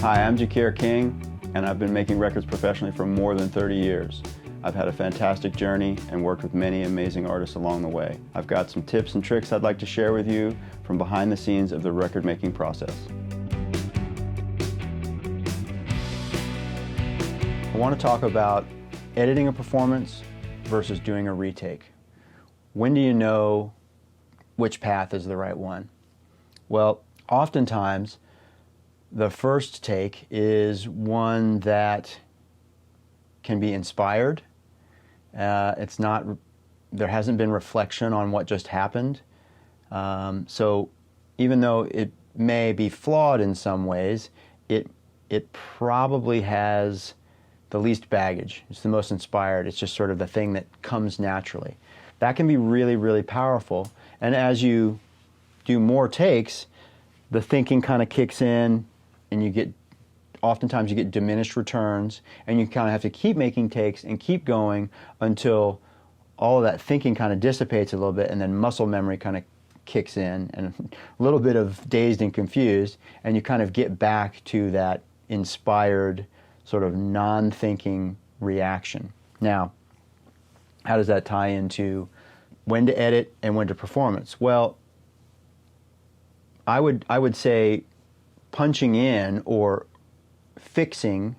Hi, I'm Jacquire King, and I've been making records professionally for more than 30 years. I've had a fantastic journey and worked with many amazing artists along the way. I've got some tips and tricks I'd like to share with you from behind the scenes of the record-making process. I want to talk about editing a performance versus doing a retake. When do you know which path is the right one? Well, oftentimes the first take is one that can be inspired. There hasn't been reflection on what just happened. So even though it may be flawed in some ways, it probably has the least baggage. It's the most inspired. It's just sort of the thing that comes naturally. That can be really, really powerful. And as you do more takes, the thinking kind of kicks in, and oftentimes you get diminished returns, and you kind of have to keep making takes and keep going until all of that thinking kind of dissipates a little bit, and then muscle memory kind of kicks in, and a little bit of dazed and confused, and you kind of get back to that inspired sort of non-thinking reaction. Now, how does that tie into when to edit and when to performance? Well, I would say punching in or fixing,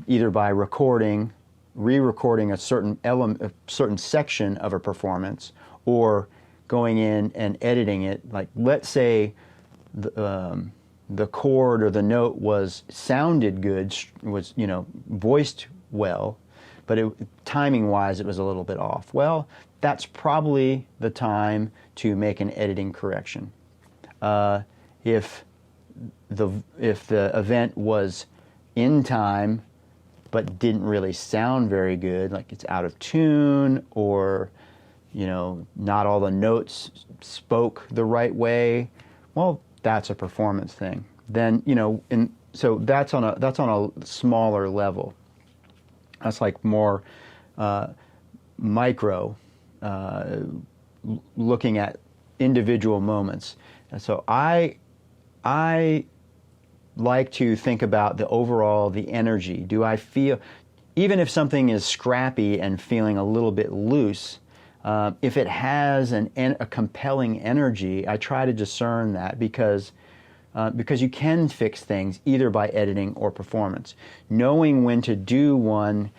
either by recording, re-recording a certain element, a certain section of a performance, or going in and editing it. Like, let's say the chord or the note sounded good, was voiced well, but timing-wise it was a little bit off. Well, that's probably the time to make an editing correction. If the event was in time but didn't really sound very good, like it's out of tune, or not all the notes spoke the right way, well, that's a performance thing. Then so that's on a smaller level. That's like more micro, looking at individual moments. And so I like to think about the energy. Do I feel, even if something is scrappy and feeling a little bit loose, if it has a compelling energy, I try to discern that, because you can fix things either by editing or performance. Knowing when to do one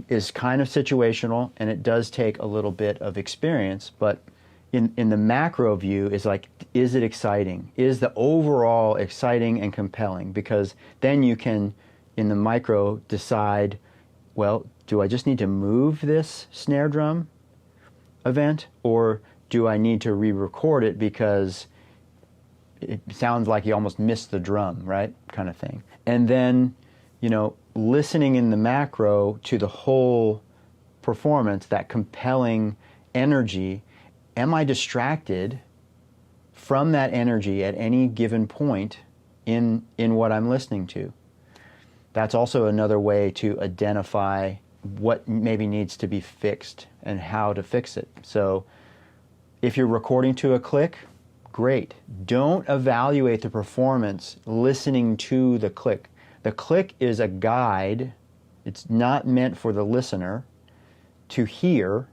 is kind of situational, and it does take a little bit of experience, but in the macro view is like, is it exciting? Is the overall exciting and compelling? Because then you can, in the micro, decide, well, do I just need to move this snare drum event, or do I need to re-record it because it sounds like you almost missed the drum, right? Kind of thing. And then, listening in the macro to the whole performance, that compelling energy. Am I distracted from that energy at any given point in what I'm listening to? That's also another way to identify what maybe needs to be fixed and how to fix it. So if you're recording to a click, great. Don't evaluate the performance listening to the click. The click is a guide. It's not meant for the listener to hear.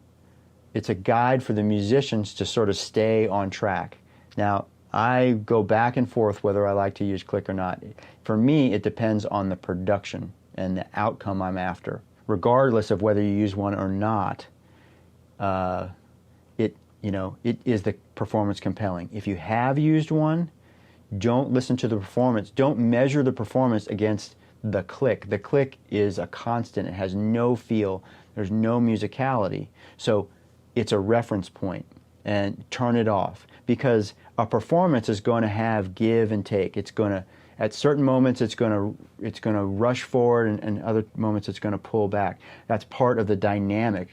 It's a guide for the musicians to sort of stay on track. Now, I go back and forth whether I like to use click or not. For me, it depends on the production and the outcome I'm after. Regardless of whether you use one or not, it is the performance compelling. If you have used one, don't listen to the performance. Don't measure the performance against the click. The click is a constant. It has no feel. There's no musicality. So it's a reference point, and turn it off, because a performance is going to have give and take. It's going to, at certain moments, it's going to rush forward, and other moments it's going to pull back. That's part of the dynamic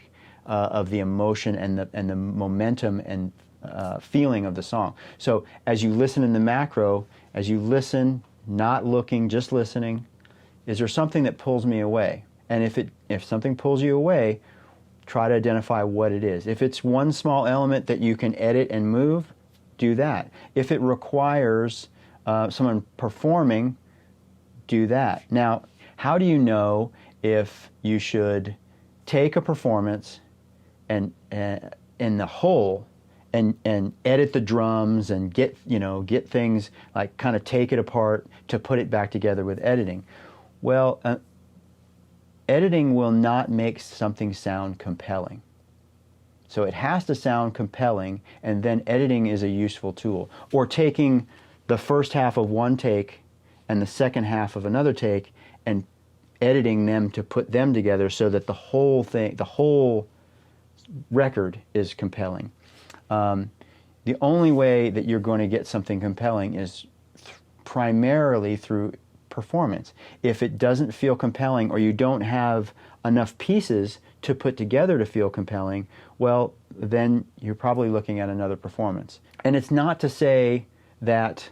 of the emotion and the momentum and feeling of the song. So as you listen in the macro, as you listen, not looking, just listening, is there something that pulls me away? And if something pulls you away, try to identify what it is. If it's one small element that you can edit and move, do that. If it requires someone performing, do that. Now, how do you know if you should take a performance and in the whole and edit the drums and get things, like kind of take it apart to put it back together with editing? Well, editing will not make something sound compelling. So it has to sound compelling, and then editing is a useful tool. Or taking the first half of one take and the second half of another take and editing them to put them together so that the whole thing, the whole record is compelling. The only way that you're going to get something compelling is primarily through performance. If it doesn't feel compelling, or you don't have enough pieces to put together to feel compelling, well, then you're probably looking at another performance. And it's not to say that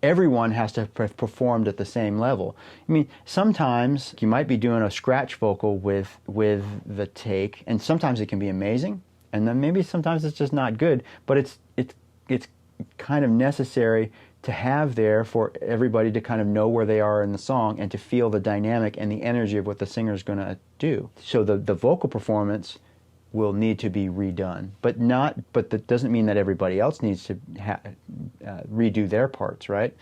everyone has to have performed at the same level. I mean, sometimes you might be doing a scratch vocal with the take, and sometimes it can be amazing, and then maybe sometimes it's just not good, but it's kind of necessary to have there for everybody to kind of know where they are in the song and to feel the dynamic and the energy of what the singer's going to do. So the vocal performance will need to be redone, but that doesn't mean that everybody else needs to redo their parts, right?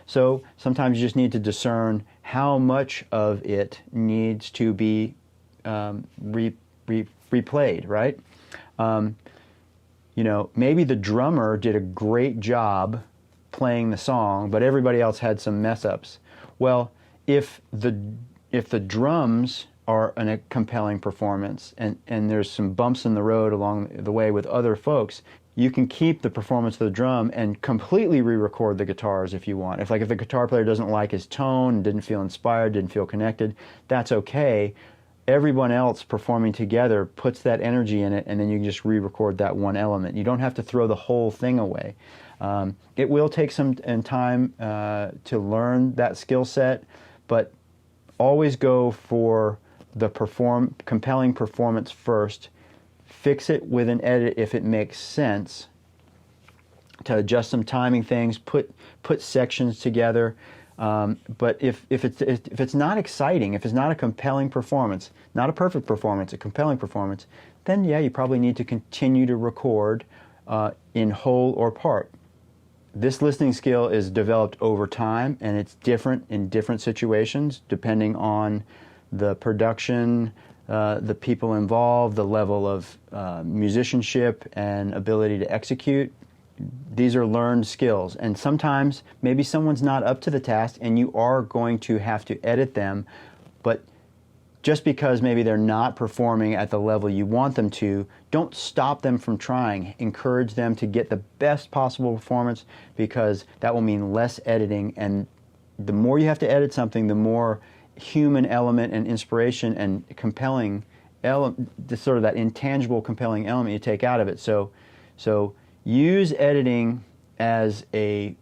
So sometimes you just need to discern how much of it needs to be replayed, right? Maybe the drummer did a great job playing the song, but everybody else had some mess ups. Well, if the drums are a compelling performance and there's some bumps in the road along the way with other folks, you can keep the performance of the drum and completely re-record the guitars if you want. If the guitar player doesn't like his tone, didn't feel inspired, didn't feel connected, that's okay. Everyone else performing together puts that energy in it, and then you can just re-record that one element. You don't have to throw the whole thing away. It will take some time to learn that skill set, but always go for the compelling performance first. Fix it with an edit if it makes sense, to adjust some timing things, put sections together. But if it's not exciting, if it's not a compelling performance, not a perfect performance, a compelling performance, then yeah, you probably need to continue to record in whole or part. This listening skill is developed over time, and it's different in different situations depending on the production, the people involved, the level of musicianship and ability to execute. These are learned skills, and sometimes maybe someone's not up to the task and you are going to have to edit them, but just because maybe they're not performing at the level you want them to, don't stop them from trying. Encourage them to get the best possible performance, because that will mean less editing, and the more you have to edit something, the more human element and inspiration and compelling element, sort of that intangible compelling element you take out of it. So use editing as a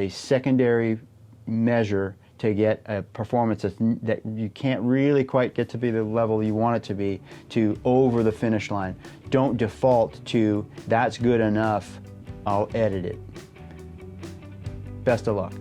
secondary measure to get a performance that you can't really quite get to be the level you want it to be, to over the finish line. Don't default to, that's good enough, I'll edit it. Best of luck.